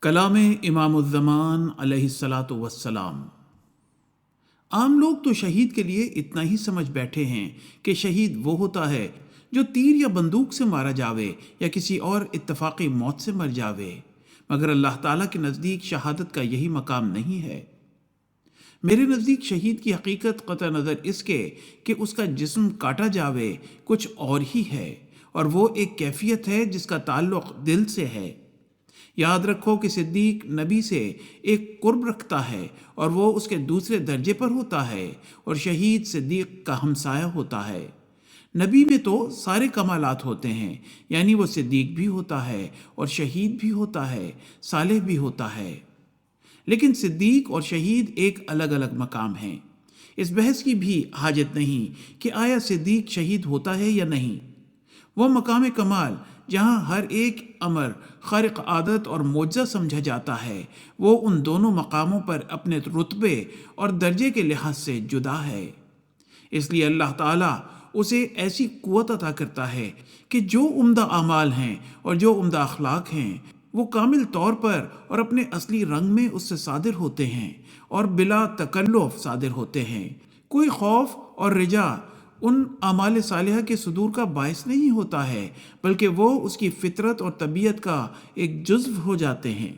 کلام امام الزمان علیہ الصلاۃ والسلام۔ عام لوگ تو شہید کے لیے اتنا ہی سمجھ بیٹھے ہیں کہ شہید وہ ہوتا ہے جو تیر یا بندوق سے مارا جاوے یا کسی اور اتفاقی موت سے مر جاوے، مگر اللہ تعالیٰ کے نزدیک شہادت کا یہی مقام نہیں ہے۔ میرے نزدیک شہید کی حقیقت قطع نظر اس کے کہ اس کا جسم کاٹا جاوے کچھ اور ہی ہے، اور وہ ایک کیفیت ہے جس کا تعلق دل سے ہے۔ یاد رکھو کہ صدیق نبی سے ایک قرب رکھتا ہے اور وہ اس کے دوسرے درجے پر ہوتا ہے، اور شہید صدیق کا ہمسایہ ہوتا ہے۔ نبی میں تو سارے کمالات ہوتے ہیں، یعنی وہ صدیق بھی ہوتا ہے اور شہید بھی ہوتا ہے، صالح بھی ہوتا ہے، لیکن صدیق اور شہید ایک الگ الگ مقام ہیں۔ اس بحث کی بھی حاجت نہیں کہ آیا صدیق شہید ہوتا ہے یا نہیں۔ وہ مقام کمال جہاں ہر ایک امر خارق عادت اور معجزہ سمجھا جاتا ہے، وہ ان دونوں مقاموں پر اپنے رتبے اور درجے کے لحاظ سے جدا ہے۔ اس لیے اللہ تعالیٰ اسے ایسی قوت عطا کرتا ہے کہ جو عمدہ اعمال ہیں اور جو عمدہ اخلاق ہیں وہ کامل طور پر اور اپنے اصلی رنگ میں اس سے صادر ہوتے ہیں اور بلا تکلف صادر ہوتے ہیں۔ کوئی خوف اور رجا ان اعمال صالحہ کے صدور کا باعث نہیں ہوتا ہے، بلکہ وہ اس کی فطرت اور طبیعت کا ایک جزو ہو جاتے ہیں۔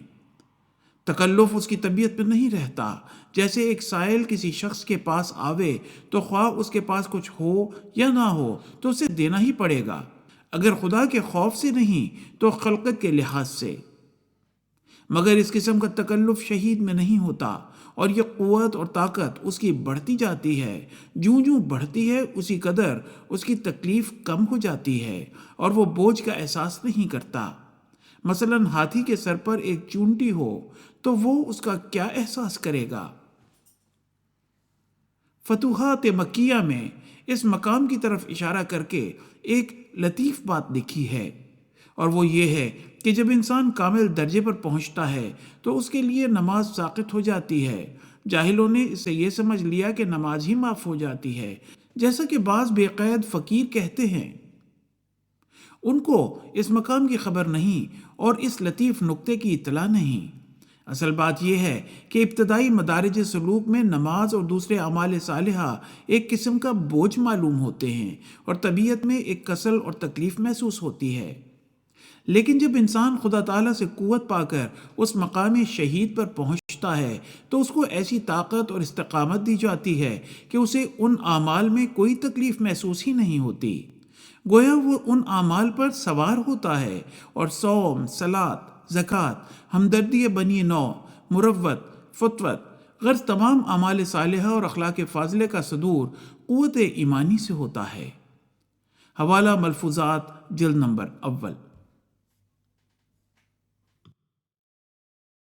تکلف اس کی طبیعت میں نہیں رہتا۔ جیسے ایک سائل کسی شخص کے پاس آوے تو خواہ اس کے پاس کچھ ہو یا نہ ہو تو اسے دینا ہی پڑے گا، اگر خدا کے خوف سے نہیں تو خلقت کے لحاظ سے۔ مگر اس قسم کا تکلف شہید میں نہیں ہوتا، اور یہ قوت اور طاقت اس کی بڑھتی جاتی ہے۔ جوں جوں بڑھتی ہے اسی قدر اس کی تکلیف کم ہو جاتی ہے اور وہ بوجھ کا احساس نہیں کرتا۔ مثلا ہاتھی کے سر پر ایک چونٹی ہو تو وہ اس کا کیا احساس کرے گا؟ فتوحات مکیہ میں اس مقام کی طرف اشارہ کر کے ایک لطیف بات لکھی ہے، اور وہ یہ ہے کہ جب انسان کامل درجے پر پہنچتا ہے تو اس کے لیے نماز ساقط ہو جاتی ہے۔ جاہلوں نے اسے یہ سمجھ لیا کہ نماز ہی معاف ہو جاتی ہے، جیسا کہ بعض بے قید فقیر کہتے ہیں۔ ان کو اس مقام کی خبر نہیں اور اس لطیف نکتے کی اطلاع نہیں۔ اصل بات یہ ہے کہ ابتدائی مدارج سلوک میں نماز اور دوسرے اعمال صالحہ ایک قسم کا بوجھ معلوم ہوتے ہیں اور طبیعت میں ایک کسل اور تکلیف محسوس ہوتی ہے، لیکن جب انسان خدا تعالیٰ سے قوت پا کر اس مقام شہید پر پہنچتا ہے تو اس کو ایسی طاقت اور استقامت دی جاتی ہے کہ اسے ان اعمال میں کوئی تکلیف محسوس ہی نہیں ہوتی، گویا وہ ان اعمال پر سوار ہوتا ہے، اور صوم، صلاۃ، زکوٰۃ، ہمدردی بنی نوع، مروت، فتوت، غرض تمام اعمال صالحہ اور اخلاق فاضلہ کا صدور قوت ایمانی سے ہوتا ہے۔ حوالہ ملفوظات جلد نمبر 1۔